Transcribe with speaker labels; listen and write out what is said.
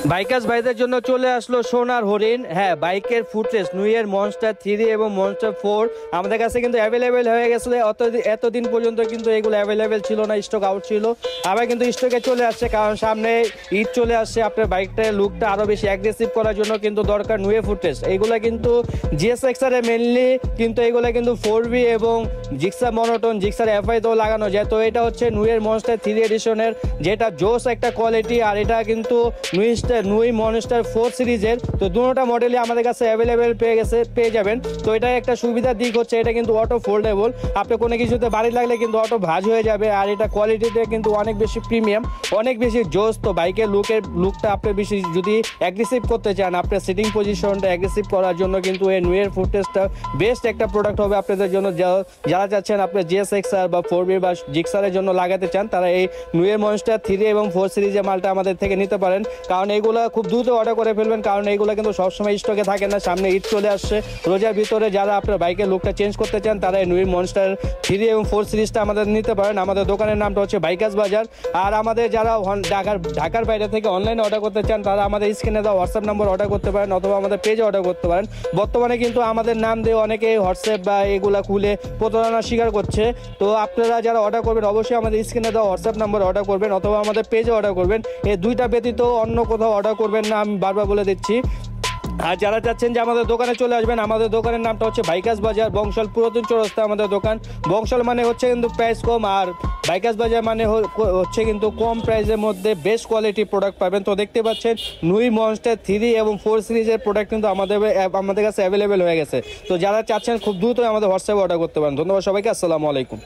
Speaker 1: Bikers ভাইদের জন্য চলে আসলো সোনার হরিণ। হ্যাঁ, বাইকের ফুটরেস নুইয়ের মনস্টার 3 এবং মনস্টার 4 আমাদের কাছে কিন্তু অ্যাভেলেবেল হয়ে গেছে। এতদিন পর্যন্ত কিন্তু এগুলো অ্যাভেলেবেল ছিল না, স্টক আউট ছিল। আবার কিন্তু স্টকে চলে আসছে, কারণ সামনে ঈদ চলে আসছে। আপনার বাইকটার লুকটা আরও বেশি অ্যাগ্রেসিভ করার জন্য কিন্তু দরকার নুয়ে ফুটরেস। এইগুলো কিন্তু জিএসএক্সআর মেনলি কিন্তু এগুলো কিন্তু 4V এবং জিক্সার মনোটন, জিক্সার এফআই তো লাগানো যায়। তো এটা হচ্ছে নুইয়ের মনস্টার 3 এডিশনের, যেটা জোস একটা কোয়ালিটি। আর এটা কিন্তু নুই মনস্টার 4 সিরিজের। তো দুটোটা মডেলই আমাদের কাছে অ্যাভেলেবেল পেয়ে যাবেন। তো এটা একটা সুবিধার দিক হচ্ছে এটা কিন্তু অটো ফোল্ডেবল। আপনি কোনো কিছুতে বাড়ি লাগলে কিন্তু অটো ভাঁজ হয়ে যাবে। আর এটা কোয়ালিটিতে কিন্তু অনেক বেশি প্রিমিয়াম, অনেক বেশি জোস। তো বাইকের লুকটা আপনি বেশি যদি অ্যাগ্রেসিভ করতে চান, আপনার সিটিং পজিশনটা অ্যাগ্রেসিভ করার জন্য কিন্তু এই নুয়ের ফুটরেসটা বেস্ট একটা প্রোডাক্ট হবে আপনাদের জন্য। যারা চাচ্ছেন আপনার জিএসএক্সআর বা 4V বা জিক্সারের জন্য লাগাতে চান, তারা এই নুয়ের মনস্টার 3 এবং 4 সিরিজের মালটা আমাদের থেকে নিতে পারেন। কারণ এইগুলো খুব দ্রুত অর্ডার করে ফেলবেন, কারণ এইগুলো কিন্তু সবসময় স্টকে থাকে না। সামনে ঈদ চলে আসছে, রোজার ভিতরে যারা আপনার বাইকের লুকটা চেঞ্জ করতে চান, তারা এই নুই মনস্টার 3 এবং 4 সিরিজটা আমাদের নিতে পারেন। আমাদের দোকানের নামটা হচ্ছে বাইকার্স বাজার। আর আমাদের যারা ঢাকার বাইরে থেকে অনলাইনে অর্ডার করতে চান, তারা আমাদের স্ক্রিনে দেওয়া হোয়াটসঅ্যাপ নাম্বার অর্ডার করতে পারেন, অথবা আমাদের পেজে অর্ডার করতে পারেন। বর্তমানে কিন্তু আমাদের নাম দিয়ে অনেকে হোয়াটসঅ্যাপ বা এগুলা খুলে প্রতারণা স্বীকার করছে। তো আপনারা যারা অর্ডার করবেন, অবশ্যই আমাদের স্ক্রিনে দেওয়া হোয়াটসঅ্যাপ নাম্বার অর্ডার করবেন, অথবা আমাদের পেজে অর্ডার করবেন। এই দুইটা ব্যতীত অন্য কোথাও অর্ডার করবেন না, আমি বারবার বলে দিচ্ছি। আর যারা চাচ্ছেন যে আমাদের দোকানে চলে আসবেন, আমাদের দোকানের নামটা হচ্ছে বাইকার্স বাজার, বংশাল পুরাতন চৌরাস্তা আমাদের দোকান। বংশাল মানে হচ্ছে কিন্তু প্রাইস কম, আর বাইকার্স বাজার মানে হচ্ছে কিন্তু কম প্রাইসের মধ্যে বেস্ট কোয়ালিটি প্রোডাক্ট পাবেন। তো দেখতে পাচ্ছেন নুই মনস্টার 3 এবং 4 সিরিজের প্রোডাক্ট কিন্তু আমাদের কাছে অ্যাভেলেবেল হয়ে গেছে। তো যারা চাচ্ছেন খুব দ্রুত আমাদের হোয়াটসঅ্যাপে অর্ডার করতে পারেন। ধন্যবাদ সবাইকে, আসসালামু আলাইকুম।